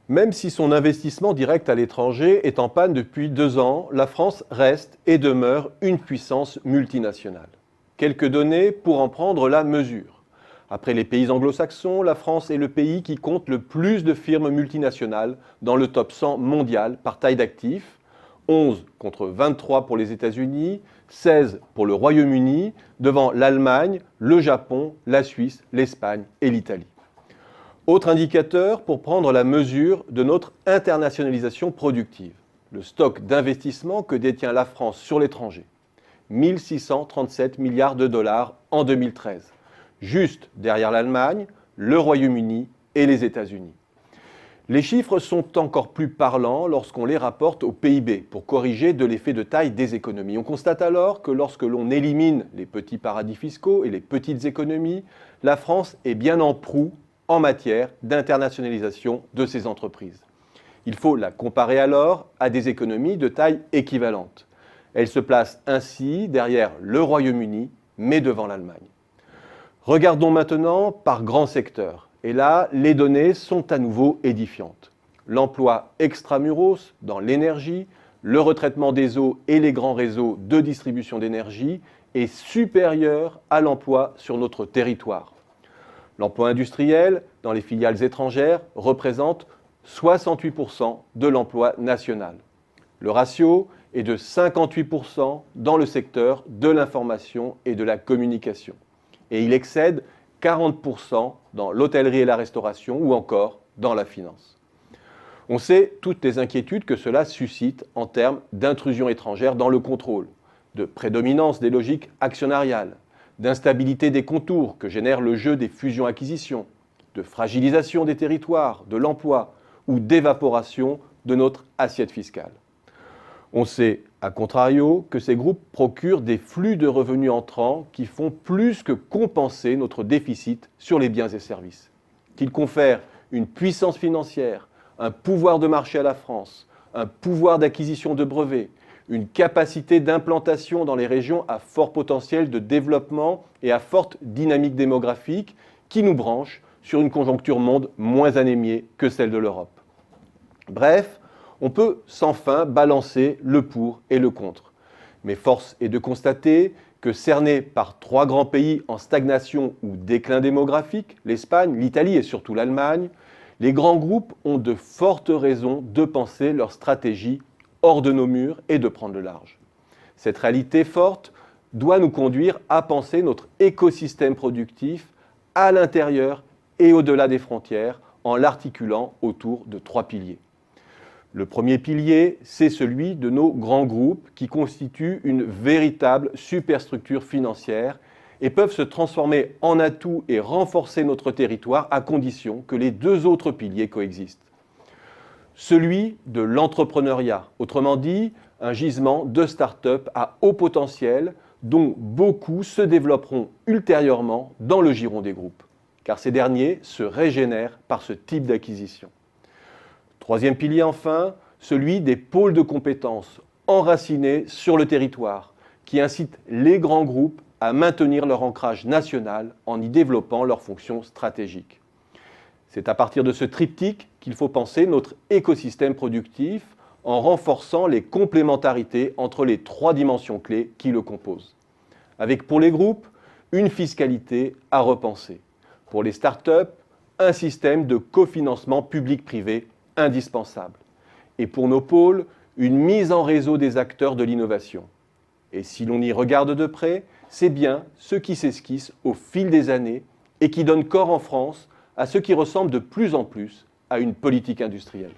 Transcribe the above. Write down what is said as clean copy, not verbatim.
Même si son investissement direct à l'étranger est en panne depuis 2 ans, la France reste et demeure une puissance multinationale. Quelques données pour en prendre la mesure. Après les pays anglo-saxons, la France est le pays qui compte le plus de firmes multinationales dans le top 100 mondial par taille d'actifs, 11 contre 23 pour les États-Unis, 16 pour le Royaume-Uni, devant l'Allemagne, le Japon, la Suisse, l'Espagne et l'Italie. Autre indicateur pour prendre la mesure de notre internationalisation productive, le stock d'investissement que détient la France sur l'étranger. 1 637 milliards de dollars en 2013, juste derrière l'Allemagne, le Royaume-Uni et les États-Unis. Les chiffres sont encore plus parlants lorsqu'on les rapporte au PIB pour corriger de l'effet de taille des économies. On constate alors que lorsque l'on élimine les petits paradis fiscaux et les petites économies, la France est bien en proue en matière d'internationalisation de ses entreprises. Il faut la comparer alors à des économies de taille équivalente. Elle se place ainsi derrière le Royaume-Uni, mais devant l'Allemagne. Regardons maintenant par grands secteurs. Et là, les données sont à nouveau édifiantes. L'emploi extramuros dans l'énergie, le retraitement des eaux et les grands réseaux de distribution d'énergie est supérieur à l'emploi sur notre territoire. L'emploi industriel dans les filiales étrangères représente 68% de l'emploi national. Le ratio est de 58% dans le secteur de l'information et de la communication. Et il excède 40% dans l'hôtellerie et la restauration ou encore dans la finance. On sait toutes les inquiétudes que cela suscite en termes d'intrusion étrangère dans le contrôle, de prédominance des logiques actionnariales, d'instabilité des contours que génère le jeu des fusions-acquisitions, de fragilisation des territoires, de l'emploi ou d'évaporation de notre assiette fiscale. On sait, a contrario, que ces groupes procurent des flux de revenus entrants qui font plus que compenser notre déficit sur les biens et services, qu'ils confèrent une puissance financière, un pouvoir de marché à la France, un pouvoir d'acquisition de brevets, une capacité d'implantation dans les régions à fort potentiel de développement et à forte dynamique démographique qui nous branchent sur une conjoncture monde moins anémiée que celle de l'Europe. Bref, on peut sans fin balancer le pour et le contre. Mais force est de constater que cernés par 3 grands pays en stagnation ou déclin démographique, l'Espagne, l'Italie et surtout l'Allemagne, les grands groupes ont de fortes raisons de penser leur stratégie hors de nos murs et de prendre le large. Cette réalité forte doit nous conduire à penser notre écosystème productif à l'intérieur et au-delà des frontières en l'articulant autour de 3 piliers. Le premier pilier, c'est celui de nos grands groupes qui constituent une véritable superstructure financière et peuvent se transformer en atout et renforcer notre territoire à condition que les 2 autres piliers coexistent. Celui de l'entrepreneuriat, autrement dit, un gisement de start-up à haut potentiel dont beaucoup se développeront ultérieurement dans le giron des groupes, car ces derniers se régénèrent par ce type d'acquisition. Troisième pilier enfin, celui des pôles de compétences enracinés sur le territoire, qui incitent les grands groupes à maintenir leur ancrage national en y développant leurs fonctions stratégiques. C'est à partir de ce triptyque qu'il faut penser notre écosystème productif en renforçant les complémentarités entre les 3 dimensions clés qui le composent. Avec pour les groupes, une fiscalité à repenser. Pour les startups, un système de cofinancement public-privé indispensable. Et pour nos pôles, une mise en réseau des acteurs de l'innovation. Et si l'on y regarde de près, c'est bien ce qui s'esquisse au fil des années et qui donne corps en France à ce qui ressemble de plus en plus à une politique industrielle.